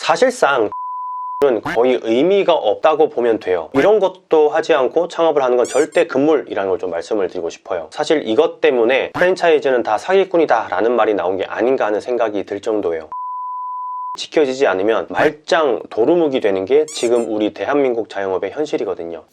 사실상 은 거의 의미가 없다고 보면 돼요. 이런 것도 하지 않고 창업을 하는 건 절대 금물이라는 걸 좀 말씀을 드리고 싶어요. 사실 이것 때문에 프랜차이즈는 다 사기꾼이다 라는 말이 나온 게 아닌가 하는 생각이 들 정도예요. 지켜지지 않으면 말짱 도루묵이 되는 게 지금 우리 대한민국 자영업의 현실이거든요.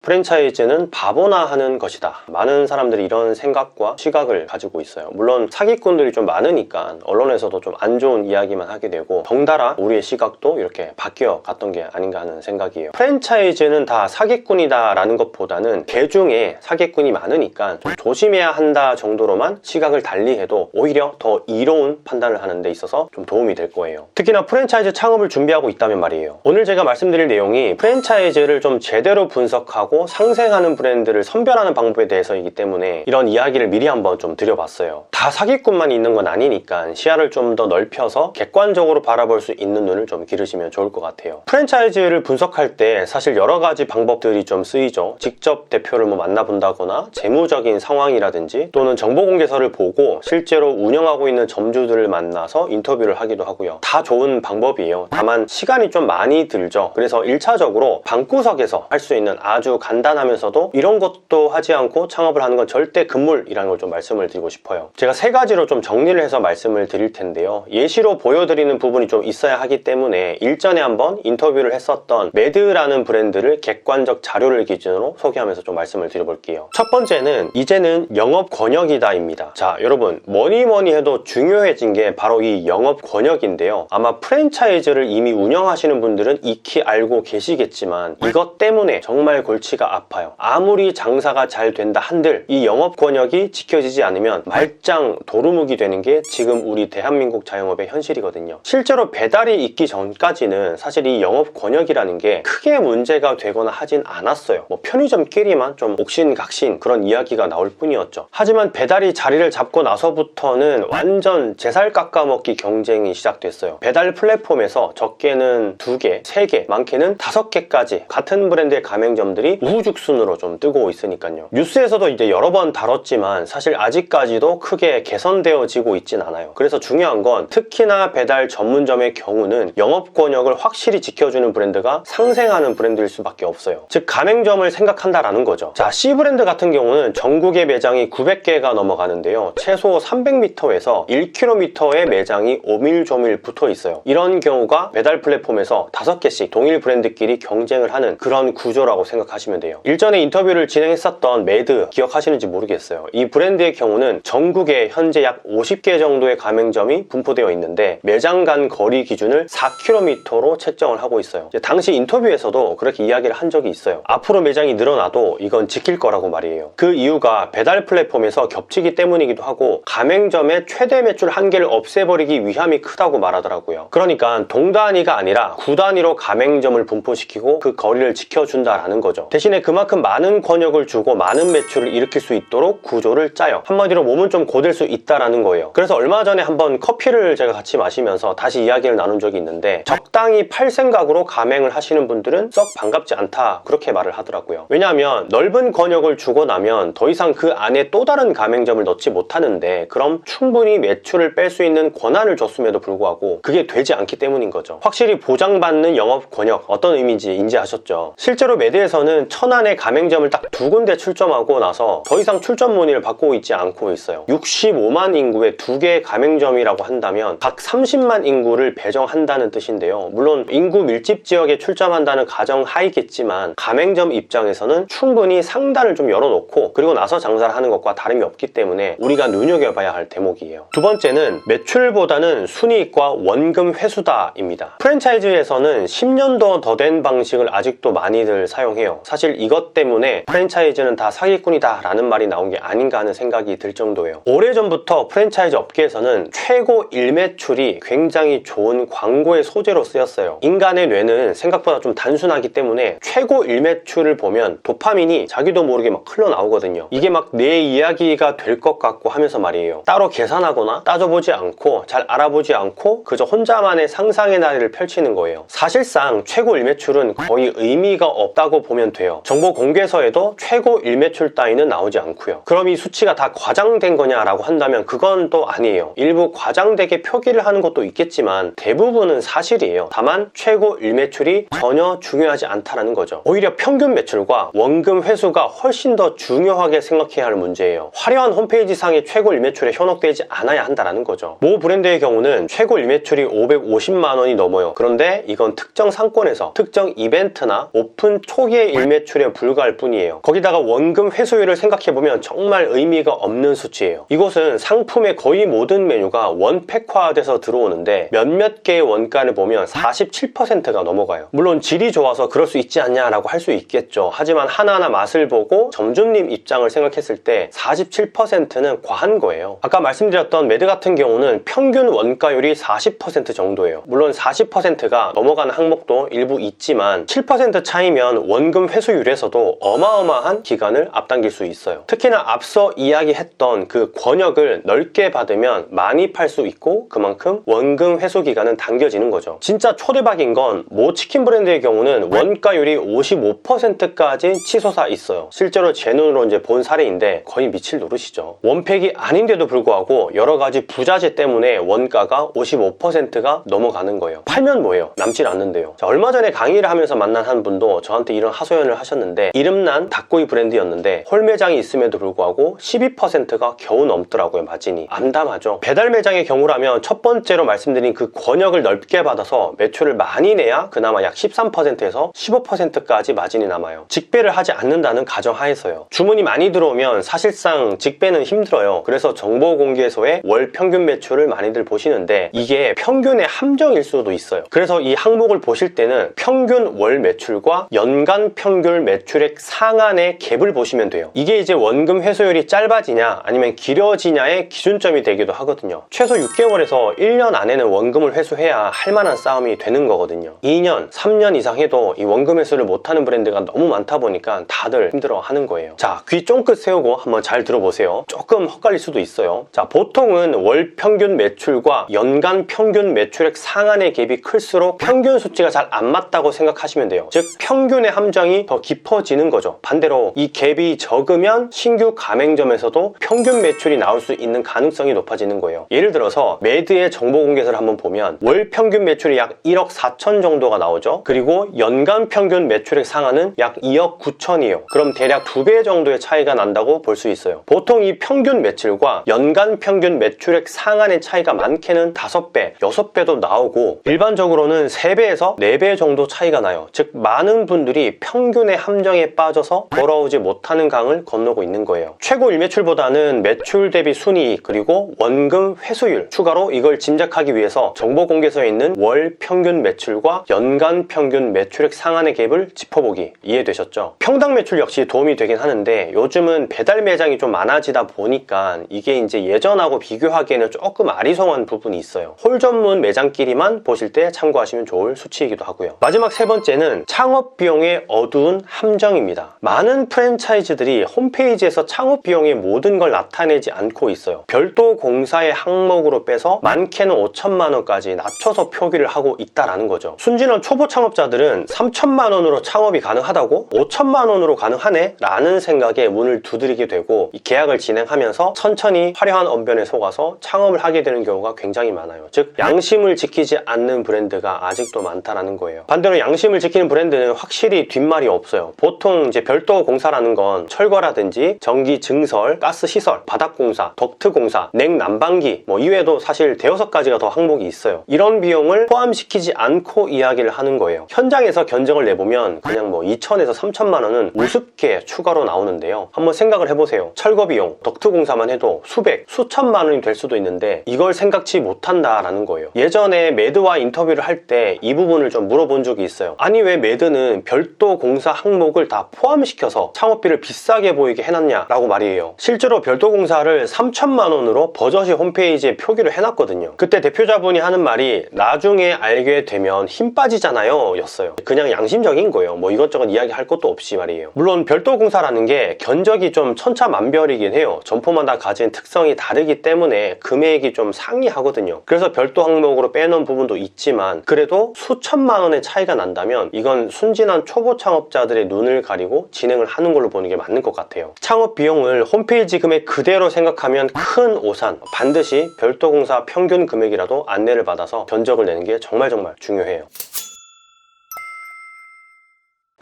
프랜차이즈는 바보나 하는 것이다. 많은 사람들이 이런 생각과 시각을 가지고 있어요. 물론 사기꾼들이 좀 많으니까 언론에서도 좀 안 좋은 이야기만 하게 되고 덩달아 우리의 시각도 이렇게 바뀌어 갔던 게 아닌가 하는 생각이에요. 프랜차이즈는 다 사기꾼이다 라는 것보다는 개중에 사기꾼이 많으니까 좀 조심해야 한다 정도로만 시각을 달리해도 오히려 더 이로운 판단을 하는 데 있어서 좀 도움이 될 거예요. 특히나 프랜차이즈 창업을 준비하고 있다면 말이에요. 오늘 제가 말씀드릴 내용이 프랜차이즈를 좀 제대로 분석하고 상생하는 브랜드를 선별하는 방법에 대해서이기 때문에 이런 이야기를 미리 한번 좀 드려봤어요. 다 사기꾼만 있는 건 아니니까 시야를 좀 더 넓혀서 객관적으로 바라볼 수 있는 눈을 좀 기르시면 좋을 것 같아요. 프랜차이즈를 분석할 때 사실 여러 가지 방법들이 좀 쓰이죠. 직접 대표를 만나본다거나 재무적인 상황이라든지 또는 정보공개서를 보고 실제로 운영하고 있는 점주들을 만나서 인터뷰를 하기도 하고요. 다 좋은 방법이에요. 다만 시간이 좀 많이 들죠. 그래서 1차적으로 방구석에서 할 수 있는 아주 간단하면서도 이런 것도 하지 않고 창업을 하는 건 절대 금물이라는 걸 좀 말씀을 드리고 싶어요. 제가 3가지로 좀 정리를 해서 말씀을 드릴 텐데요. 예시로 보여드리는 부분이 좀 있어야 하기 때문에 일전에 한번 인터뷰를 했었던 매드라는 브랜드를 객관적 자료를 기준으로 소개하면서 좀 말씀을 드려볼게요. 첫 번째는 이제는 영업 권역이다 입니다. 자, 여러분 뭐니 해도 중요해진 게 바로 이 영업 권역인데요. 아마 프랜차이즈를 이미 운영하시는 분들은 익히 알고 계시겠지만 이것 때문에 정말 골치가 아파요. 아무리 장사가 잘 된다 한들 이 영업 권역이 지켜지지 않으면 말짱 도루묵이 되는 게 지금 우리 대한민국 자영업의 현실이거든요. 실제로 배달이 있기 전까지는 사실 이 영업 권역이라는 게 크게 문제가 되거나 하진 않았어요. 뭐 편의점끼리만 좀 옥신각신 그런 이야기가 나올 뿐이었죠. 하지만 배달이 자리를 잡고 나서부터는 완전 제살 깎아먹기 경쟁이 시작됐어요. 배달 플랫폼에서 적게는 2개, 3개, 많게는 5개까지 같은 브랜드의 가맹점들이 우후죽순으로 좀 뜨고 있으니까요. 뉴스에서도 이제 여러 번 다뤘지만 사실 아직까지도 크게 개선되어지고 있진 않아요. 그래서 중요한 건 특히나 배달 전문점의 경우는 영업 권역을 확실히 지켜주는 브랜드가 상생하는 브랜드일 수밖에 없어요. 즉 가맹점을 생각한다라는 거죠. 자, C 브랜드 같은 경우는 전국의 매장이 900개가 넘어가는데요. 최소 300m에서 1km의 매장이 오밀조밀 붙어 있어요. 이런 경우가 배달 플랫폼에서 5개씩 동일 브랜드끼리 경쟁을 하는 그런 구조라고 생각하시면 돼요. 일전에 인터뷰를 진행했었던 매드 기억하시는지 모르겠어요. 이 브랜드의 경우는 전국에 현재 약 50개 정도의 가맹점이 분포되어 있는데 매장 간 거리 기준을 4km로 책정을 하고 있어요. 당시 인터뷰에서도 그렇게 이야기를 한 적이 있어요. 앞으로 매장이 늘어나도 이건 지킬 거라고 말이에요. 그 이유가 배달 플랫폼에서 겹치기 때문이기도 하고 가맹점의 최대 매출 한계를 없애버리기 위함이 크다고 말하더라고요. 그러니까 동단위가 아니라 구단위로 가맹점을 분포시키고 그 거리를 지켜준다라는 거죠. 대신에 그만큼 많은 권역을 주고 많은 매출을 일으킬 수 있도록 구조를 짜요. 한마디로 몸은 좀 고될 수 있다라는 거예요. 그래서 얼마 전에 한번 커피를 제가 같이 마시면서 다시 이야기를 나눈 적이 있는데 적당히 팔 생각으로 가맹을 하시는 분들은 썩 반갑지 않다 그렇게 말을 하더라고요. 왜냐하면 넓은 권역을 주고 나면 더 이상 그 안에 또 다른 가맹점을 넣지 못하는데 그럼 충분히 매출을 뺄 수 있는 권한을 줬음에도 불구하고 그게 되지 않기 때문인 거죠. 확실히 보장받는 영업 권역 어떤 의미인지 인지하셨죠? 실제로 매드에서는 천안에 가맹점을 딱 2군데 출점하고 나서 더 이상 출점 문의를 받고 있지 않고 있어요. 65만 인구의 2개의 가맹점이라고 한다면 각 30만 인구를 배정한다는 뜻인데요. 물론 인구 밀집 지역에 출점한다는 가정 하이겠지만 가맹점 입장에서는 충분히 상단을 좀 열어놓고 그리고 나서 장사를 하는 것과 다름이 없기 때문에 우리가 눈여겨봐야 할 대목이에요. 두 번째는 매출보다는 순이익과 원금 회수다입니다. 프랜차이즈에서는 10년도 더 된 방식을 아직도 많이들 사용해요. 사실 이것 때문에 프랜차이즈는 다 사기꾼이다 라는 말이 나온 게 아닌가 하는 생각이 들 정도예요. 오래전부터 프랜차이즈 업계에서는 최고 일매출이 굉장히 좋은 광고의 소재로 쓰였어요. 인간의 뇌는 생각보다 좀 단순하기 때문에 최고 일매출을 보면 도파민이 자기도 모르게 막 흘러나오거든요. 이게 막 내 이야기가 될 것 같고 하면서 말이에요. 따로 계산하거나 따져보지 않고 잘 알아보지 않고 그저 혼자만의 상상의 나래를 펼치는 거예요. 사실상 최고 일매출은 거의 의미가 없다고 보면 돼요. 보세요. 정보 공개서에도 최고 일매출 따위는 나오지 않고요. 그럼 이 수치가 다 과장된 거냐라고 한다면 그건 또 아니에요. 일부 과장되게 표기를 하는 것도 있겠지만 대부분은 사실이에요. 다만 최고 일매출이 전혀 중요하지 않다라는 거죠. 오히려 평균 매출과 원금 회수가 훨씬 더 중요하게 생각해야 할 문제예요. 화려한 홈페이지상의 최고 일매출에 현혹되지 않아야 한다는 거죠. 모 브랜드의 경우는 최고 일매출이 550만 원이 넘어요. 그런데 이건 특정 상권에서 특정 이벤트나 오픈 초기의 일매출에 불과할 뿐이에요. 거기다가 원금 회수율을 생각해보면 정말 의미가 없는 수치예요. 이곳은 상품의 거의 모든 메뉴가 원팩화돼서 들어오는데 몇몇 개의 원가를 보면 47%가 넘어가요. 물론 질이 좋아서 그럴 수 있지 않냐라고 할 수 있겠죠. 하지만 하나하나 맛을 보고 점주님 입장을 생각했을 때 47%는 과한 거예요. 아까 말씀드렸던 매드 같은 경우는 평균 원가율이 40% 정도예요. 물론 40%가 넘어가는 항목도 일부 있지만 7% 차이면 원금 회수율에서도 어마어마한 기간을 앞당길 수 있어요. 특히나 앞서 이야기했던 그 권역을 넓게 받으면 많이 팔 수 있고 그만큼 원금 회수 기간은 당겨지는 거죠. 진짜 초대박인 건 모 치킨 브랜드의 경우는 원가율이 55%까지 치솟아 있어요. 실제로 제 눈으로 이제 본 사례인데 거의 미칠 노릇이죠. 원팩이 아닌데도 불구하고 여러 가지 부자재 때문에 원가가 55%가 넘어가는 거예요. 팔면 뭐예요? 남질 않는데요. 자, 얼마 전에 강의를 하면서 만난 한 분도 저한테 이런 하소연을 하셨는데 이름난 닭고기 브랜드였는데 홀 매장이 있음에도 불구하고 12%가 겨우 넘더라고요. 마진이. 암담하죠. 배달 매장의 경우라면 첫 번째로 말씀드린 그 권역을 넓게 받아서 매출을 많이 내야 그나마 약 13%에서 15%까지 마진이 남아요. 직배를 하지 않는다는 가정하에서요. 주문이 많이 들어오면 사실상 직배는 힘들어요. 그래서 정보공개소의 월 평균 매출을 많이들 보시는데 이게 평균의 함정일 수도 있어요. 그래서 이 항목을 보실 때는 평균 월 매출과 연간 평균 매출액 상한의 갭을 보시면 돼요. 이게 이제 원금 회수율이 짧아지냐 아니면 길어지냐의 기준점이 되기도 하거든요. 최소 6개월에서 1년 안에는 원금을 회수해야 할 만한 싸움이 되는 거거든요. 2년, 3년 이상 해도 이 원금 회수를 못하는 브랜드가 너무 많다 보니까 다들 힘들어 하는 거예요. 자, 귀 쫑긋 세우고 한번 잘 들어보세요. 조금 헛갈릴 수도 있어요. 자, 보통은 월 평균 매출과 연간 평균 매출액 상한의 갭이 클수록 평균 수치가 잘 안 맞다고 생각하시면 돼요. 즉 평균의 함정이 더 깊어지는 거죠. 반대로 이 갭이 적으면 신규 가맹점에서도 평균 매출이 나올 수 있는 가능성이 높아지는 거예요. 예를 들어서 매드의 정보 공개서를 한번 보면 월 평균 매출이 약 1억 4천 정도가 나오죠. 그리고 연간 평균 매출액 상한은 약 2억 9천이에요. 그럼 대략 2배 정도의 차이가 난다고 볼 수 있어요. 보통 이 평균 매출과 연간 평균 매출액 상한의 차이가 많게는 5배, 6배도 나오고 일반적으로는 3배에서 4배 정도 차이가 나요. 즉 많은 분들이 평균의 함정에 빠져서 돌아오지 못하는 강을 건너고 있는 거예요. 최고 일매출보다는 매출 대비 순이익 그리고 원금 회수율 추가로 이걸 짐작하기 위해서 정보공개서에 있는 월 평균 매출과 연간 평균 매출액 상한의 갭을 짚어보기 이해되셨죠? 평당 매출 역시 도움이 되긴 하는데 요즘은 배달 매장이 좀 많아지다 보니까 이게 이제 예전하고 비교하기에는 조금 아리송한 부분이 있어요. 홀 전문 매장끼리만 보실 때 참고하시면 좋을 수치이기도 하고요. 마지막 세 번째는 창업 비용의 어두운 함정입니다. 많은 프랜차이즈들이 홈페이지에서 창업 비용의 모든 걸 나타내지 않고 있어요. 별도 공사의 항목으로 빼서 많게는 5천만 원까지 낮춰서 표기를 하고 있다라는 거죠. 순진한 초보 창업자들은 3천만 원으로 창업이 가능하다고? 5천만 원으로 가능하네? 라는 생각에 문을 두드리게 되고 이 계약을 진행하면서 천천히 화려한 언변에 속아서 창업을 하게 되는 경우가 굉장히 많아요. 즉 양심을 지키지 않는 브랜드가 아직도 많다라는 거예요. 반대로 양심을 지키는 브랜드는 확실히 뒷말이 없어요. 보통 이제 별도 공사라는 건 철거라든지 전기 증설, 가스 시설, 바닥 공사, 덕트 공사, 냉난방기 뭐 이외에도 사실 대여섯 가지가 더 항목이 있어요. 이런 비용을 포함시키지 않고 이야기를 하는 거예요. 현장에서 견적을 내보면 그냥 뭐 2천에서 3천만 원은 우습게 추가로 나오는데요. 한번 생각을 해보세요. 철거 비용, 덕트 공사만 해도 수백, 수천만 원이 될 수도 있는데 이걸 생각지 못한다라는 거예요. 예전에 매드와 인터뷰를 할 때 이 부분을 좀 물어본 적이 있어요. 아니 왜 매드는 별도 공사 항목을 다 포함시켜서 창업비를 비싸게 보이게 해놨냐라고 말이에요. 실제로 별도 공사를 3천만 원으로 버젓이 홈페이지에 표기를 해놨거든요. 그때 대표자분이 하는 말이 나중에 알게 되면 힘 빠지잖아요 였어요. 그냥 양심적인 거예요. 뭐 이것저것 이야기할 것도 없이 말이에요. 물론 별도 공사라는 게 견적이 좀 천차만별이긴 해요. 점포마다 가진 특성이 다르기 때문에 금액이 좀 상이하거든요. 그래서 별도 항목으로 빼놓은 부분도 있지만 그래도 수천만 원의 차이가 난다면 이건 순진한 초보 창업자 창업자들의 눈을 가리고 진행을 하는 걸로 보는 게 맞는 것 같아요. 창업 비용을 홈페이지 금액 그대로 생각하면 큰 오산, 반드시 별도 공사 평균 금액이라도 안내를 받아서 견적을 내는 게 정말 중요해요.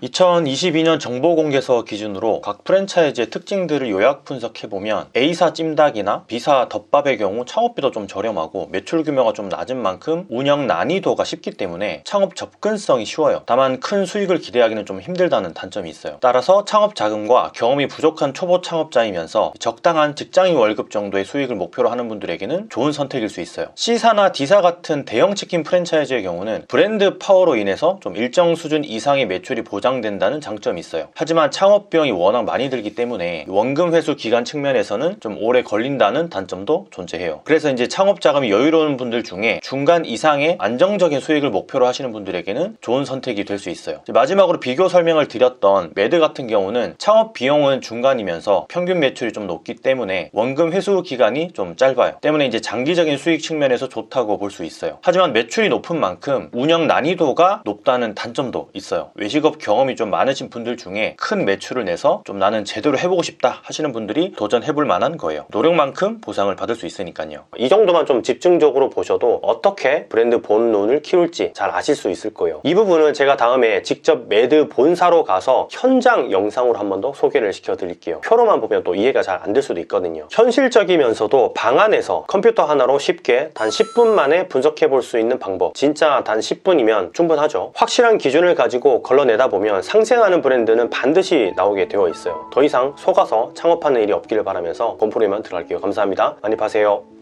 2022년 정보공개서 기준으로 각 프랜차이즈의 특징들을 요약 분석해보면 A사 찜닭이나 B사 덮밥의 경우 창업비도 좀 저렴하고 매출 규모가 좀 낮은 만큼 운영 난이도가 쉽기 때문에 창업 접근성이 쉬워요. 다만 큰 수익을 기대하기는 좀 힘들다는 단점이 있어요. 따라서 창업 자금과 경험이 부족한 초보 창업자이면서 적당한 직장인 월급 정도의 수익을 목표로 하는 분들에게는 좋은 선택일 수 있어요. C사나 D사 같은 대형 치킨 프랜차이즈의 경우는 브랜드 파워로 인해서 좀 일정 수준 이상의 매출이 보장된다는 장점이 있어요. 하지만 창업 비용이 워낙 많이 들기 때문에 원금 회수 기간 측면에서는 좀 오래 걸린다는 단점도 존재해요. 그래서 이제 창업 자금이 여유로운 분들 중에 중간 이상의 안정적인 수익을 목표로 하시는 분들에게는 좋은 선택이 될 수 있어요. 마지막으로 비교 설명을 드렸던 매드 같은 경우는 창업 비용은 중간이면서 평균 매출이 좀 높기 때문에 원금 회수 기간이 좀 짧아요. 때문에 이제 장기적인 수익 측면에서 좋다고 볼 수 있어요. 하지만 매출이 높은 만큼 운영 난이도가 높다는 단점도 있어요. 외식업 경험이 좀 많으신 분들 중에 큰 매출을 내서 좀 나는 제대로 해보고 싶다 하시는 분들이 도전해볼 만한 거예요. 노력만큼 보상을 받을 수 있으니까요. 이 정도만 좀 집중적으로 보셔도 어떻게 브랜드 본론을 키울지 잘 아실 수 있을 거예요. 이 부분은 제가 다음에 직접 매드 본사로 가서 현장 영상으로 한 번 더 소개를 시켜드릴게요. 표로만 보면 또 이해가 잘 안 될 수도 있거든요. 현실적이면서도 방 안에서 컴퓨터 하나로 쉽게 단 10분 만에 분석해 볼 수 있는 방법, 진짜 단 10분이면 충분하죠. 확실한 기준을 가지고 걸러내다 보면 상생하는 브랜드는 반드시 나오게 되어 있어요. 더 이상 속아서 창업하는 일이 없기를 바라면서 본프로에만 들어갈게요. 감사합니다. 많이 파세요.